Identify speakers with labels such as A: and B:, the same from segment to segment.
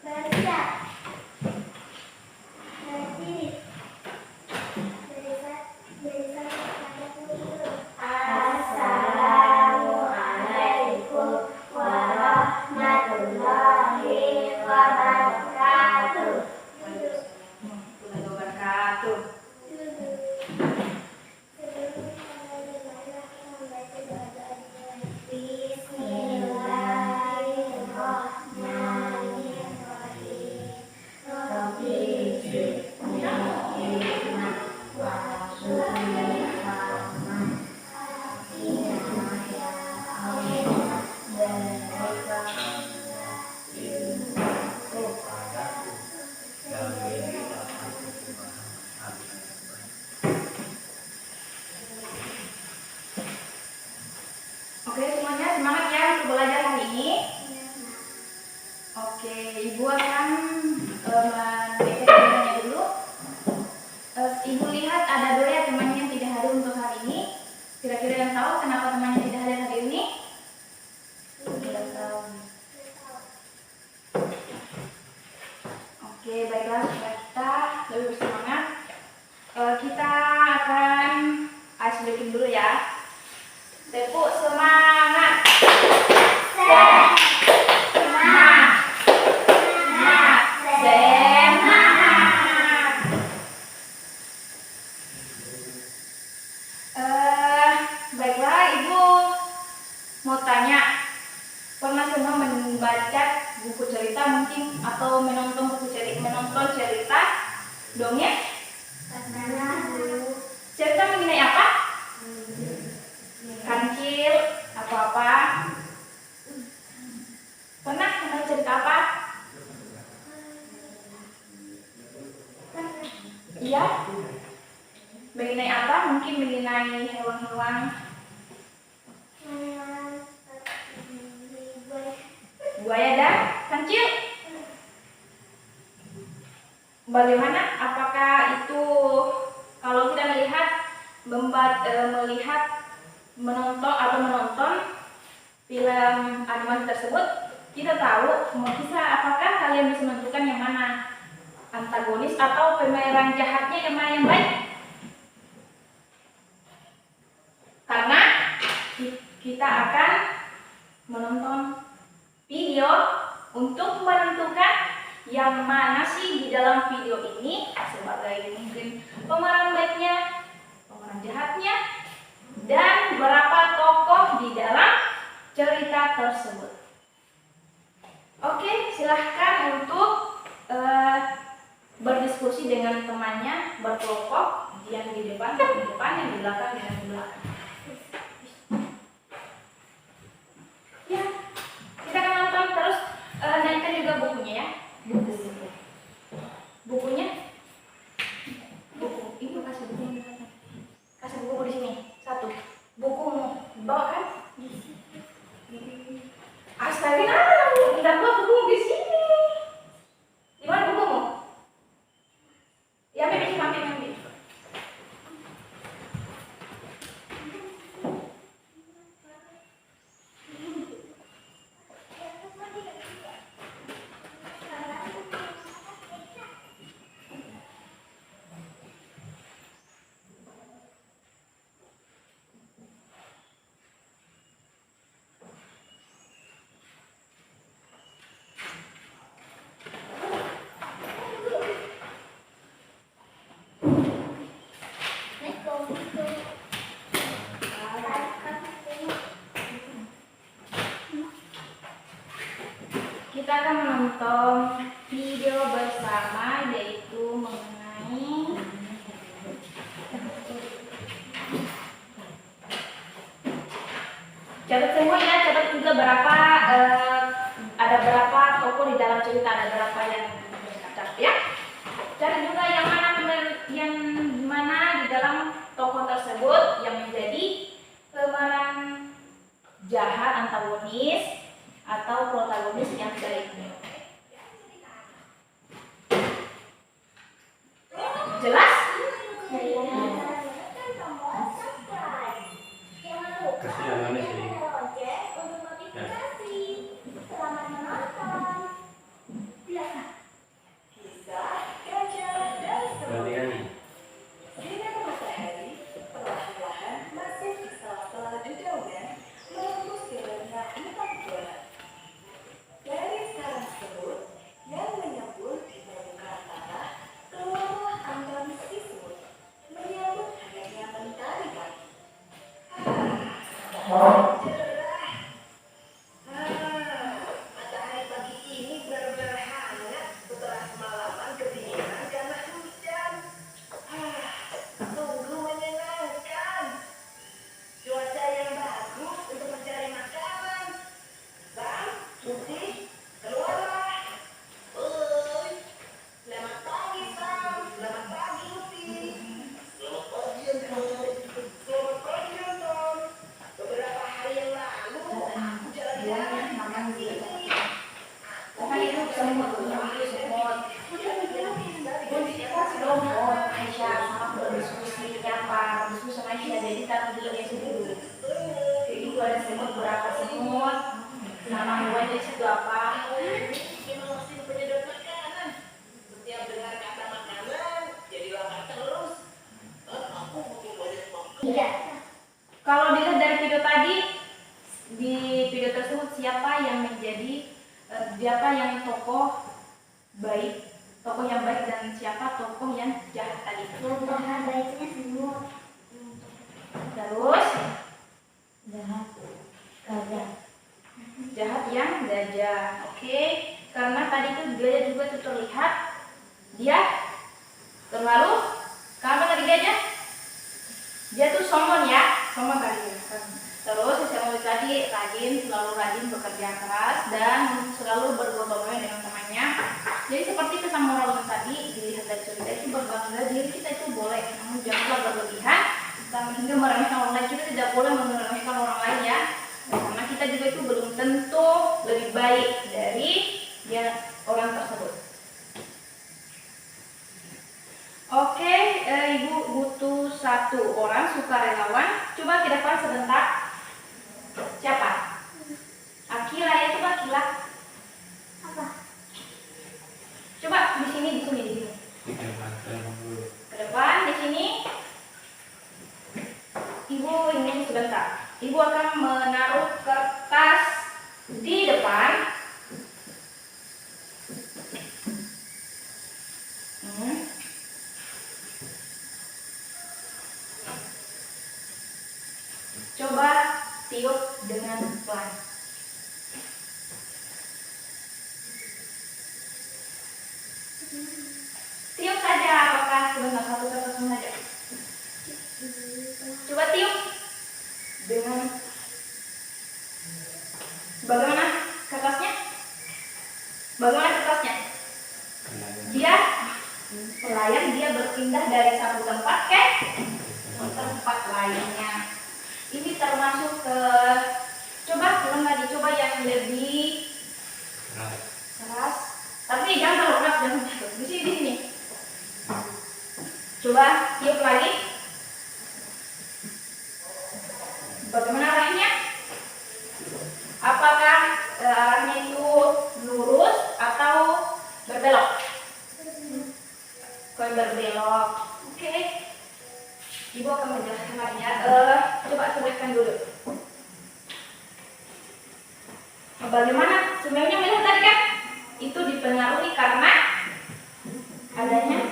A: Assalamualaikum warahmatullahi wabarakatuh.
B: Oke, semuanya semangat ya untuk belajar hari ini. Oke, Ibu akan mengecek temannya dulu. Ibu lihat ada 2 ya temannya yang tidak hadir untuk hari ini. Kira-kira yang tahu kenapa temannya tidak hadir hari ini? Tidak tahu. Oke, baiklah, supaya kita lebih bersemangat, kita akan ice breaking dulu ya. Tepuk semangat. Semangat. Baiklah, Ibu mau tanya, pernah semua membaca buku cerita mungkin atau menonton cerita dongeng? Cerita mengenai apa? Kancil atau apa? Pernah cerita apa? Iya. Mengenai apa? Mungkin mengenai hewan-hewan. Buaya dan kancil. Bagaimana? Apakah itu kalau kita melihat menonton film animasi tersebut, kita tahu apakah kalian bisa menentukan yang mana antagonis atau pemeran jahatnya, yang mana yang baik? Karena kita akan menonton video untuk menentukan yang mana sih di dalam video ini sebagai mungkin pemeran baiknya, pemeran jahatnya, dan berapa tokoh di dalam cerita tersebut. Oke, silahkan untuk berdiskusi dengan temannya, berkelompok, yang di depan, yang di belakang, dan di belakang. Ya, kita akan nonton terus. Naikkan juga bukunya ya. Bukunya. Buku. Ibu kasih buku. Kasih buku di sini. 1. Bukumu bawa kan? Astaga, enggak bawa buku di sini. Di mana bukumu? Ya, ambil. Kita akan menonton video bersama, yaitu mengenai catat semua ya, catat juga ada berapa tokoh di dalam cerita, ada berapa yang catat ya. Cari juga yang mana di dalam tokoh tersebut yang menjadi pemeran jahat, antagonis, atau protagonis yang baik. Jelas?
C: Kasih yang mana sih?
A: Selamat menonton.
B: kita dilihat dulu. Jadi itu ada semut, berapa semut, nama hewan di situ apa. Iya. Kalau dilihat dari video tadi, di video tersebut siapa yang tokoh baik, tokoh yang baik dan siapa tokoh yang jahat tadi?
A: Yang jahat baiknya semua.
B: Terus
A: Jahat gajah.
B: jahat yang gajah. Oke, karena tadi itu gajah juga tuh terlihat dia terlalu apa tadi gajah? Dia tuh sombong ya, sombong tadi. Terus semut tadi selalu rajin bekerja keras dan selalu bergotong-royong dengan temannya. Jadi seperti pesan moral tadi dilihat dari cerita itu, berbangga diri kita itu boleh, namun janganlah berlebihan hingga meremehkan orang lain. Kita tidak boleh meremehkan orang lain ya, karena kita juga itu belum tentu lebih baik dari orang tersebut. Oke, Ibu butuh 1 orang sukarelawan. Coba kita depan sebentar. Siapa? Akila ya, coba Akila.
A: Apa?
B: Coba di sini. Ke depan di sini. Ibu ini sebentar. Ibu akan menaruh kertas di depan. Coba tiup dengan pelan. Tiup saja, apakah sebentar 1 kertas saja? Coba tiup dengan bagaimana kertasnya? Dia pelayan, dia berpindah dari satu tempat ke tempat lainnya. Ini termasuk ke coba ulang lagi, coba yang lebih keras. Tapi jangan terlalu keras, jangan jatuh. Di sini. Coba tiup lagi. Bagaimana arahnya? Apakah arahnya itu lurus atau berbelok? Berbelok. Oke. Ibu akan menjelaskan lagi ya. Coba sebutkan dulu. Bagaimana? Sebenarnya melihat tadi kan itu dipengaruhi karena adanya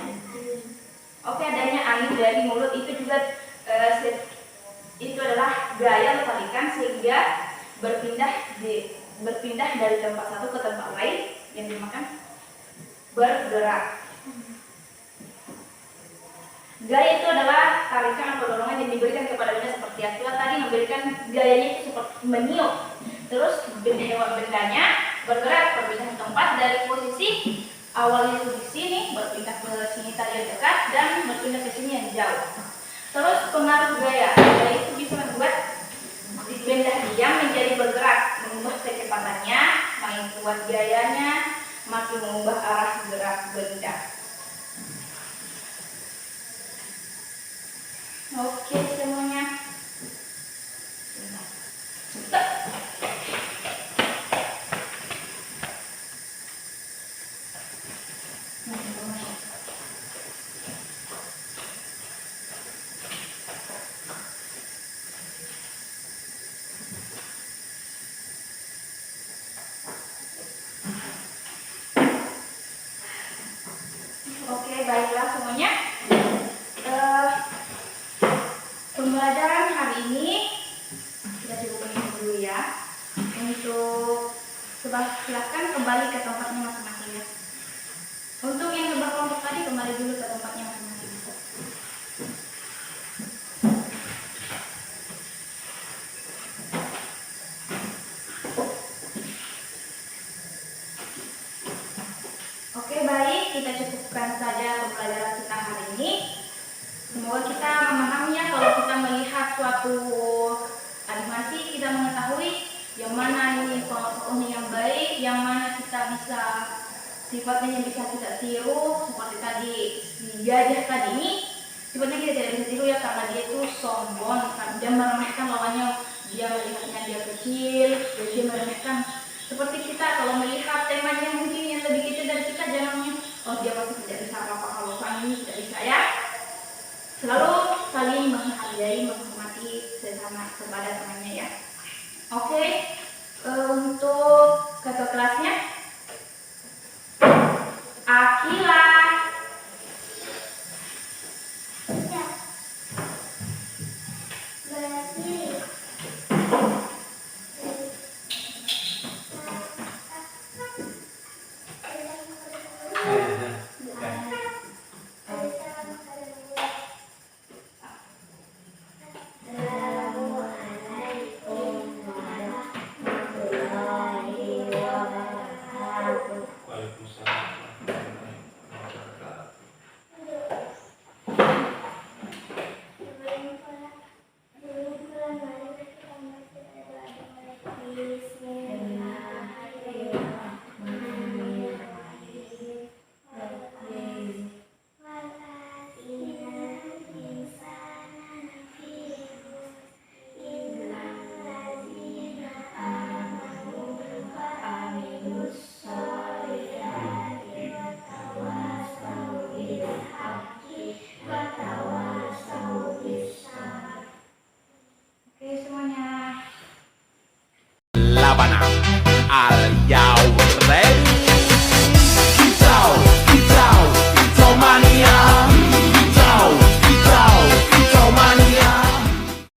B: angin dari mulut. Itu juga itu adalah gaya tarikan sehingga berpindah dari tempat satu ke tempat lain yang dimakan bergerak. Gaya itu adalah tarikan atau dorongan yang diberikan kepada benda seperti Akila tadi memberikan gayanya itu seperti meniup. Terus bendanya bergerak berpindah tempat dari posisi awalnya di sini berpindah ke sini tadi yang dekat dan berpindah ke sini yang jauh. Terus pengaruh gaya itu bisa membuat benda diam menjadi bergerak, mengubah kecepatannya, makin kuat gayanya, makin mengubah arah gerak benda. Oke semuanya. Cepat. Oke, baiklah semuanya. Pembelajaran hari ini kita cukupkan dulu ya. Untuk silahkan kembali ke tempatnya masing-masing ya. Untuk yang berkelompok tadi kembali dulu ke tempatnya masing-masing. Oke, baik, kita cukupkan saja pembelajaran kita hari ini. Semoga kita memahaminya. Kalau kita melihat suatu animasi, kita mengetahui yang mana ini tokohnya yang baik, yang mana kita bisa sifatnya yang bisa kita tiru. Seperti tadi si gajah tadi ini Sebenarnya kita tidak bisa tiru ya, karena dia itu sombong, dia meremehkan lawannya, dia melihatnya dia kecil, dia meremehkan. Seperti kita kalau melihat temannya mungkin yang lebih kecil dari kita, jangannya oh dia pasti tidak bisa apa-apa, kalau kami tidak bisa ya. Selalu saling menghargai, menghormati sesama kepada temannya ya. Oke, untuk kakak kelasnya Akila.
A: Ya. Berarti.
C: Eh,